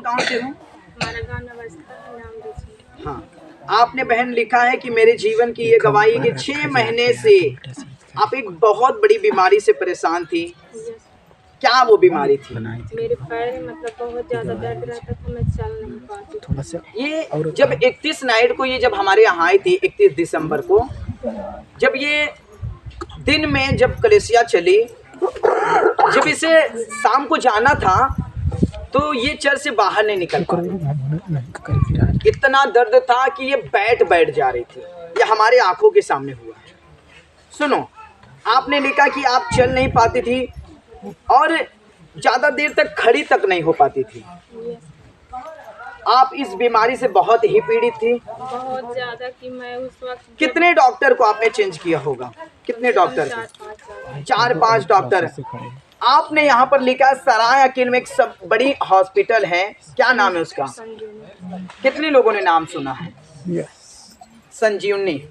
कहाँ से हो? हमारा गाँव नवस्था है, नाम दीजिए। हाँ, आपने बहन लिखा है कि मेरे जीवन की ये गवाही है कि 6 महीने से आप एक बहुत बड़ी बीमारी से परेशान थी। यस। क्या वो बीमारी थी? मेरे पैर में मतलब बहुत ज़्यादा दर्द रहता था, मैं चल नहीं पाती थी। ये जब 31 नाइट को ये जब हमारे यहाँ आई थी, 31 दिसंबर को, जब ये दिन में जब कलेसिया चली, जब इसे शाम को जाना था तो ये चर्च से बाहर नहीं निकल पाती। इतना दर्द था कि ये बैठ जा रही थी। ये हमारे आंखों के सामने हुआ है। सुनो, आपने लिखा कि आप चल नहीं पाती थी और ज़्यादा देर तक खड़ी तक नहीं हो पाती थी। आप इस बीमारी से बहुत ही पीड़ित थी। बहुत ज़्यादा कि मैं उस वक्त कितने डॉक्टर को आपने चेंज किया होगा? कितने डॉक्टर? 4-5 डॉक्टर। आपने यहाँ पर लिखा सराय अकील में एक सब बड़ी हॉस्पिटल है, क्या नाम है उसका? कितने लोगों ने नाम सुना है? संजीवनी।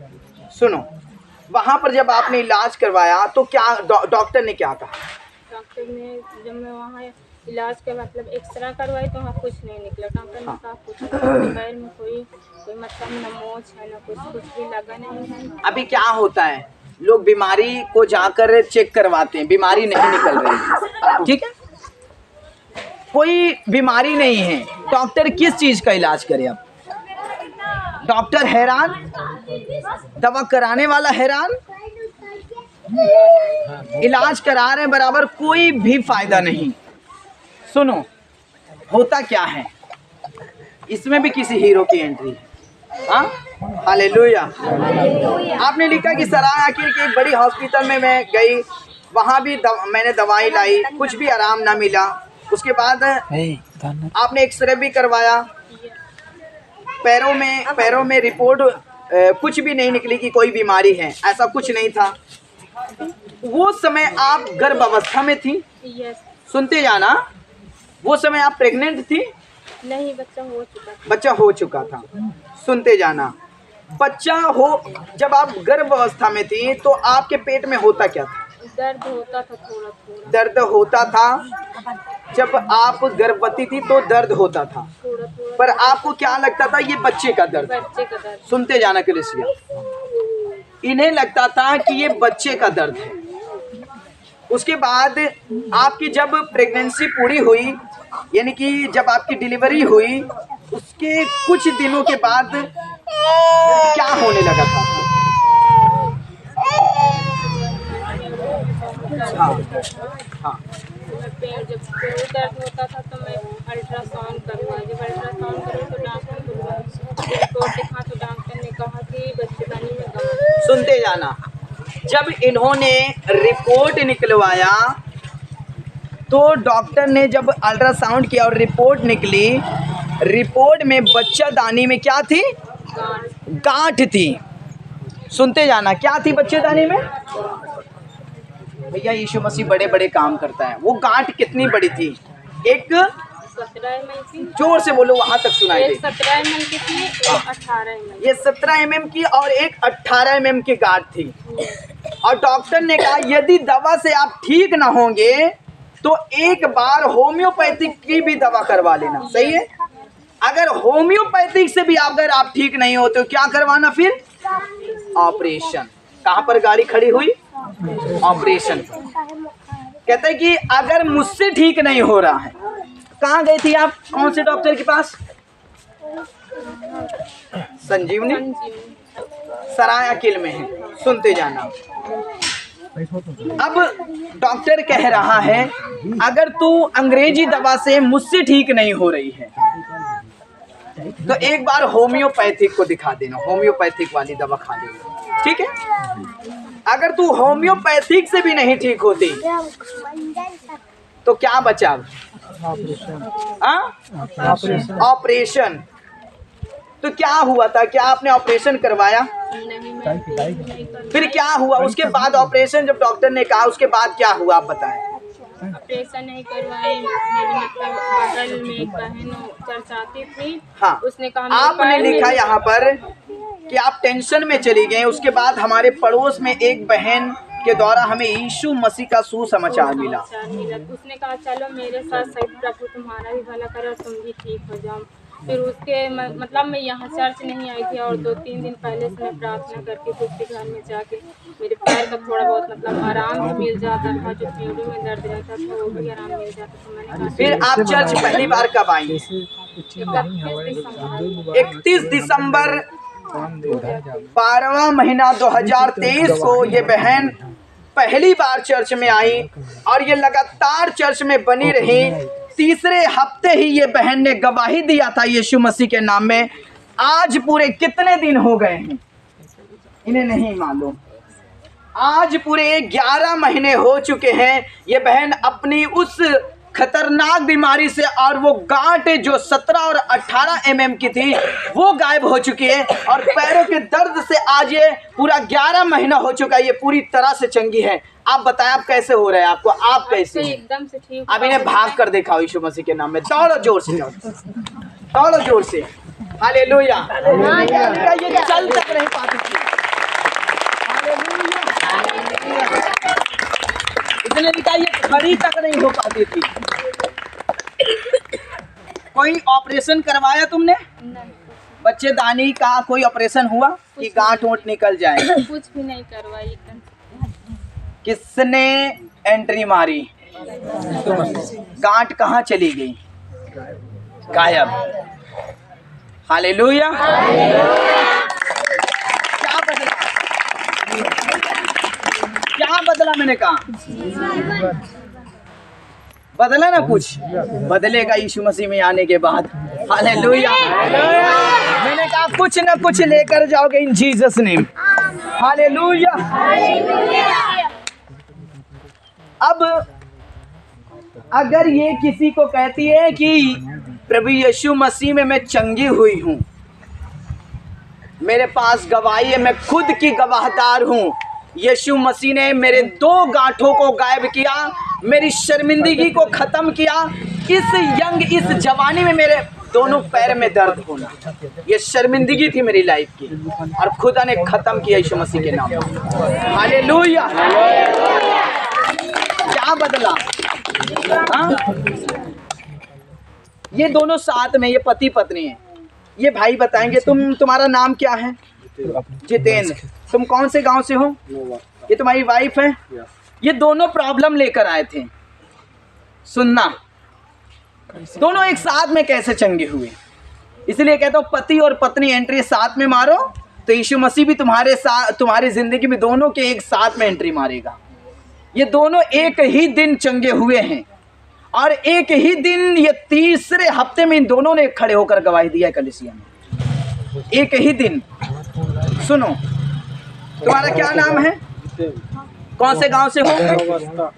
सुनो, वहाँ पर जब आपने इलाज करवाया तो क्या डॉक्टर ने क्या कहा? डॉक्टर ने जब मैं वहाँ इलाज का मतलब एक्सरे करवाई तो वहाँ कुछ नहीं निकला। डॉक्टर ने कहा कुछ पैर में कोई मतलब न मोच है न कुछ भी लगा नहीं है। अभी क्या होता है, लोग बीमारी को जाकर चेक करवाते हैं, बीमारी नहीं निकल रही है, ठीक है? कोई बीमारी नहीं है, डॉक्टर किस चीज़ का इलाज करे? अब डॉक्टर हैरान, दवा कराने वाला हैरान, इलाज करा रहे हैं बराबर, कोई भी फायदा नहीं। सुनो, होता क्या है, इसमें भी किसी हीरो की एंट्री है। हाँ, हालेलुया। आपने लिखा कि सराय अकील की एक बड़ी हॉस्पिटल में मैं गई, वहाँ भी मैंने दवाई लाई, कुछ भी आराम ना मिला। उसके बाद आपने एक्सरे भी करवाया, पैरों में रिपोर्ट कुछ भी नहीं निकली कि कोई बीमारी है, ऐसा कुछ नहीं था। वो समय आप गर्भावस्था में थी? यस। सुनते जाना, वो समय आप प्रेग्नेंट थी? नहीं, बच्चा हो चुका था। बच्चा हो चुका था। सुनते जाना, बच्चा हो, जब आप गर्भावस्था में थी तो आपके पेट में होता क्या था? दर्द होता था थोड़ा थोड़ा। दर्द होता था, जब आप गर्भवती थी तो दर्द होता था, थोड़ा थोड़ा। पर आपको क्या लगता था ये बच्चे का दर्द? बच्चे का दर्द। सुनते जाना कलीसिया, इन्हें लगता था कि ये बच्चे का दर्द है। उसके बाद आपकी जब प्रेगनेंसी पूरी हुई, यानी कि जब आपकी डिलीवरी हुई, उसके कुछ दिनों के बाद क्या होने लगा था? हाँ। जब दर्द होता था तो मैं अल्ट्रासाउंड करवाई। जब अल्ट्रासाउंड करी तो डॉक्टर को रिपोर्ट दिखा तो डॉक्टर ने कहा कि बच्चेदानी में गड़बड़। सुनते जाना, जब इन्होंने रिपोर्ट निकलवाया तो डॉक्टर ने जब अल्ट्रासाउंड किया और रिपोर्ट निकली, रिपोर्ट में बच्चेदानी में क्या थी? गांठ थी। सुनते जाना, क्या थी बच्चेदानी में? भैया यीशु मसीह बड़े बड़े काम करता है। वो गांठ कितनी बड़ी थी? एक 17 mm की। जोर से बोलो, वहां तक सुनाई दे। 17 mm की थी, 18 mm। ये 17 mm की और एक 18 mm की गांठ थी। और डॉक्टर ने कहा यदि दवा से आप ठीक ना होंगे तो एक बार होम्योपैथिक की भी दवा करवा लेना। सही है? अगर होम्योपैथिक से भी अगर आप ठीक नहीं होते तो क्या करवाना फिर? ऑपरेशन। कहाँ पर गाड़ी खड़ी हुई? ऑपरेशन पर। कहते हैं कि अगर मुझसे ठीक नहीं हो रहा है, कहाँ गई थी आप? कौन से डॉक्टर के पास? संजीवनी सराय अकील में है। सुनते जाना, अब डॉक्टर कह रहा है अगर तू अंग्रेजी दवा से मुझसे ठीक नहीं हो रही है तो एक बार होम्योपैथिक को दिखा देना, होम्योपैथिक वाली दवा खा लेना, ठीक है? अगर तू होम्योपैथिक से भी नहीं ठीक होती तो क्या बचा? ऑपरेशन। तो क्या हुआ था? क्या आपने ऑपरेशन करवाया? नहीं। फिर क्या हुआ उसके बाद? ऑपरेशन जब डॉक्टर ने कहा उसके बाद क्या हुआ आप बताएं? ऑपरेशन नहीं करवाई। मेरी मतलब बगल में एक बहन चर्चाती थी। हाँ, उसने कहा आपने लिखा यहाँ पर कि आप टेंशन में चली गए। उसके बाद हमारे पड़ोस में एक बहन के द्वारा हमें यीशु मसीह का सुसमाचार मिला। उसने कहा चलो मेरे साथ सही, प्रभु तुम्हारा भी भला करे और तुम भी ठीक हो जाओ। फिर उसके मतलब मैं यहाँ चर्च नहीं आई थी और 2-3 दिन पहले से मैं प्रार्थना करके दूसरे घर में जाके मेरे पैर का थोड़ा बहुत मतलब आराम भी मिल जाता था, जो पेड़ों में दर्द रहता था वो भी आराम मिल जाता था। मैंने कहा फिर आप चर्च पहली बार कब आई? 31 दिसंबर 12वां महीना 2023 को ये बहन पहली बार चर्च में आई और ये लगातार चर्च में बनी रही। तीसरे हफ्ते ही ये बहन ने गवाही दिया था यीशु मसीह के नाम में। आज पूरे कितने दिन हो गए हैं इन्हें नहीं मालूम। आज पूरे 11 महीने हो चुके हैं। ये बहन अपनी उस खतरनाक बीमारी से और वो गांठ जो 17 और 18 mm की थी वो गायब हो चुकी है और पैरों के दर्द से आज ये पूरा 11 महीना हो चुका है। ये पूरी तरह से चंगी है। आप बताएं आप कैसे हो रहे हैं? आपको आप कैसे एकदम से ठीक। अब इन्हें भाग कर दिखाओ यीशु मसीह के नाम में। दौड़ो जोर से, दौड़ो जोर से। हालेलुया। ये चल तक नहीं पाती थी। इतने ये खड़ी तक नहीं हो पाती थी। कोई ऑपरेशन करवाया तुमने? नहीं, बच्चेदानी का कोई ऑपरेशन हुआ कि गांठ वोंठ निकल जाए? कुछ भी नहीं करवाई एकदम। किसने एंट्री मारी? गांठ कहाँ चली गई? गायब। हालेलुया। क्या बदला? क्या बदला? मैंने कहा बदला ना कुछ। बदलेगा यीशु मसीह में आने के बाद। हालेलुया। मैंने कहा कुछ ना कुछ लेकर जाओगे इन जीसस नेम। हालेलुया। अब अगर ये किसी को कहती है कि प्रभु यीशु मसीह में मैं चंगी हुई हूँ, मेरे पास गवाही है, मैं खुद की गवाहदार हूँ, यीशु मसीह ने मेरे 2 गांठों को गायब किया, मेरी शर्मिंदगी को खत्म किया। इस जवानी में मेरे दोनों पैर में दर्द होना, ये शर्मिंदगी थी मेरी लाइफ की और खुदा ने खत्म किया यीशु मसीह के नाम में। हालेलुया। क्या बदला? हाँ? ये दोनों साथ में, ये पति पत्नी है। ये भाई बताएंगे तुम्हारा नाम क्या है? जितेंद्र। तुम कौन से गांव से हो? ये तुम्हारी वाइफ है? ये दोनों प्रॉब्लम लेकर आए थे। सुनना, दोनों एक साथ में कैसे चंगे हुए। इसलिए कहता हूँ पति और पत्नी एंट्री साथ में मारो तो यीशु मसीह भी तुम्हारे साथ, तुम्हारी जिंदगी में दोनों के एक साथ में एंट्री मारेगा। ये दोनों एक ही दिन चंगे हुए हैं और एक ही दिन, ये तीसरे हफ्ते में इन दोनों ने खड़े होकर गवाही दिया है कलीसिया में। एक ही दिन। सुनो, तुम्हारा क्या नाम है? कौन से गांव से हो?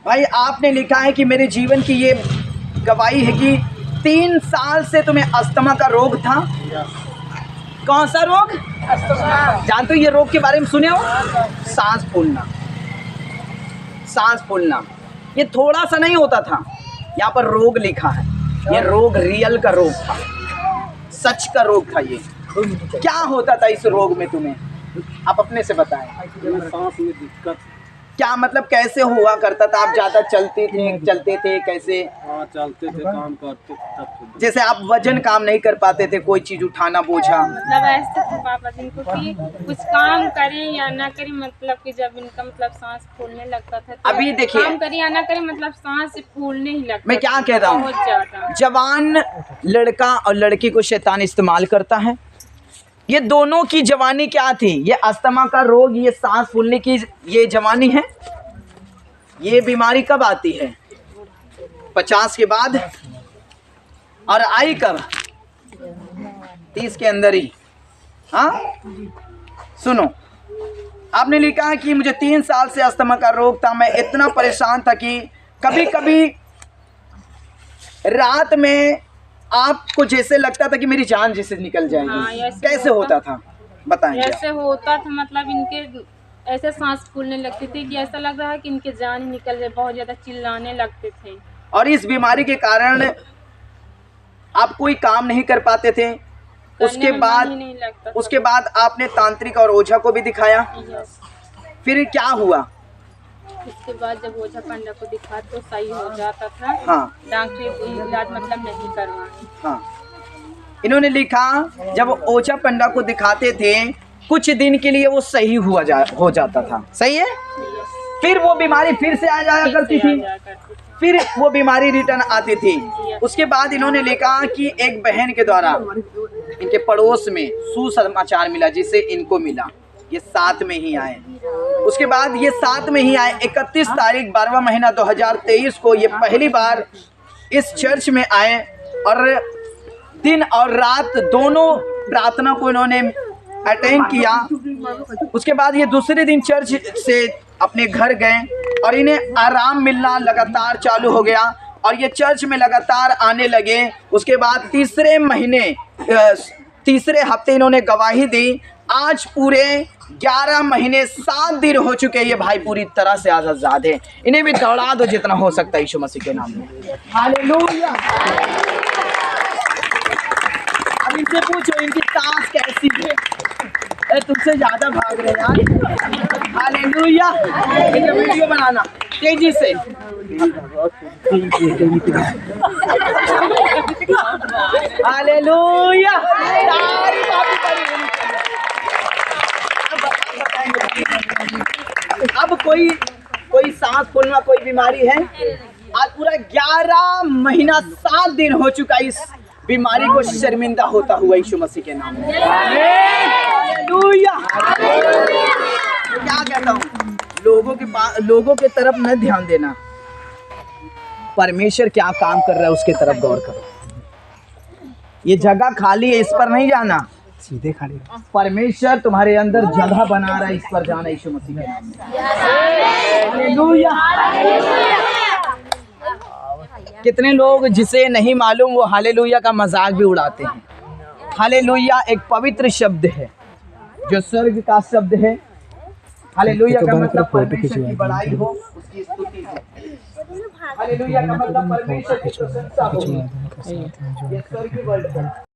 भाई आपने लिखा है कि मेरे जीवन की ये गवाही है कि 3 साल से तुम्हें अस्थमा का रोग था। कौन सा रोग? अस्थमा। जानते हो ये रोग के बारे में सुने हो? सांस फूलना। सांस फूलना ये थोड़ा सा नहीं होता था। यहाँ पर रोग लिखा है। ये रोग रियल का रोग था, सच का रोग था। ये क्या होता था इस रोग में तुम्हें? आप अपने से बताएं। सांस में दिक्कत। क्या मतलब कैसे हुआ करता था? आप ज़्यादा चलते थे कैसे? हाँ, चलते थे, काम करते थे। जैसे आप वजन काम नहीं कर पाते थे, कोई चीज़ उठाना बोझा? मतलब ऐसे थे पापा जिनको कि कुछ काम करें या ना करें, मतलब कि जब इनका मतलब सांस फूलने लगता था तो अभी देखिए, काम करें या ना करें मतलब सांस फूलने ही लगता। मैं क्या कह रहा हूँ, बहुत ज्यादा। जवान लड़का और लड़की को शैतान इस्तेमाल करता है। ये दोनों की जवानी क्या थी? ये अस्थमा का रोग, ये सांस फूलने की ये जवानी है। ये बीमारी कब आती है? 50 के बाद। और आई कब? 30 के अंदर ही। हाँ, सुनो, आपने लिखा है कि मुझे 3 साल से अस्थमा का रोग था। मैं इतना परेशान था कि कभी कभी रात में आपको जैसे लगता था कि मेरी जान जैसे निकल जाएगी। हाँ, कैसे होता था बताएं? ऐसे होता था मतलब इनके ऐसे सांस फूलने लगती थी कि ऐसा लग रहा है कि इनके जान ही निकल जाए, बहुत ज्यादा चिल्लाने लगते थे। और इस बीमारी के कारण आप कोई काम नहीं कर पाते थे। उसके बाद आपने तांत्रिक और ओझा को भी दिखाया। फिर क्या हुआ? इसके बाद जब ओझा पंडा को दिखा तो सही हो जाता था। हाँ डॉक्टरी इलाज मतलब नहीं करवाए। हाँ, इन्होंने लिखा जब ओझा पंडा को दिखाते थे कुछ दिन के लिए वो सही हो जाता था। सही है? फिर वो बीमारी फिर से आ जाया करती थी, फिर वो बीमारी रिटर्न आती थी। उसके बाद इन्होंने लिखा कि एक बहन के द्वारा इनके पड़ोस में सुसमाचार मिला, जिसे इनको मिला। ये साथ में ही आए। उसके बाद ये साथ में ही आए। 31 तारीख 12वां महीना 2023 को ये पहली बार इस चर्च में आए और दिन और रात दोनों प्रार्थना को इन्होंने अटेंड किया। उसके बाद ये दूसरे दिन चर्च से अपने घर गए और इन्हें आराम मिलना लगातार चालू हो गया और ये चर्च में लगातार आने लगे। उसके बाद तीसरे हफ्ते इन्होंने गवाही दी। आज पूरे 11 महीने 7 दिन हो चुके हैं। ये भाई पूरी तरह से आज़ाद है। इन्हें भी दौड़ा दो जितना हो सकता है यीशु मसीह के नाम में। हालेलुया। अब इनसे पूछो इनकी सांस कैसी है? तुमसे ज्यादा भाग रहे यार। हालेलुया। इनका वीडियो बनाना तेजी से। हालेलुया। अब कोई सांस फूलना कोई बीमारी है? आज पूरा 11 महीना 7 दिन हो चुका इस बीमारी को शर्मिंदा होता हुआ यीशु मसीह के नाम में। हालेलुया। क्या कहता हूँ, लोगों के तरफ न ध्यान देना, परमेश्वर क्या काम कर रहा है उसके तरफ गौर करो। ये जगह खाली है, इस पर नहीं जाना, सीधे खाली। परमेश्वर तुम्हारे अंदर जगह बना रहा है, इस पर जाना यीशु मसीह के नाम में। हालेलुया। कितने लोग जिसे नहीं मालूम वो हालेलुया का मजाक भी उड़ाते हैं। हालेलुया एक पवित्र शब्द है जो स्वर्ग का शब्द है। हालेलुया का मतलब परमेश्वर की बड़ाई हो, उसकी स्तुति हो। हालेलुया का मतलब परमेश्वर की प्रशंसा हो। ये स्वर्ग की वर्ड है।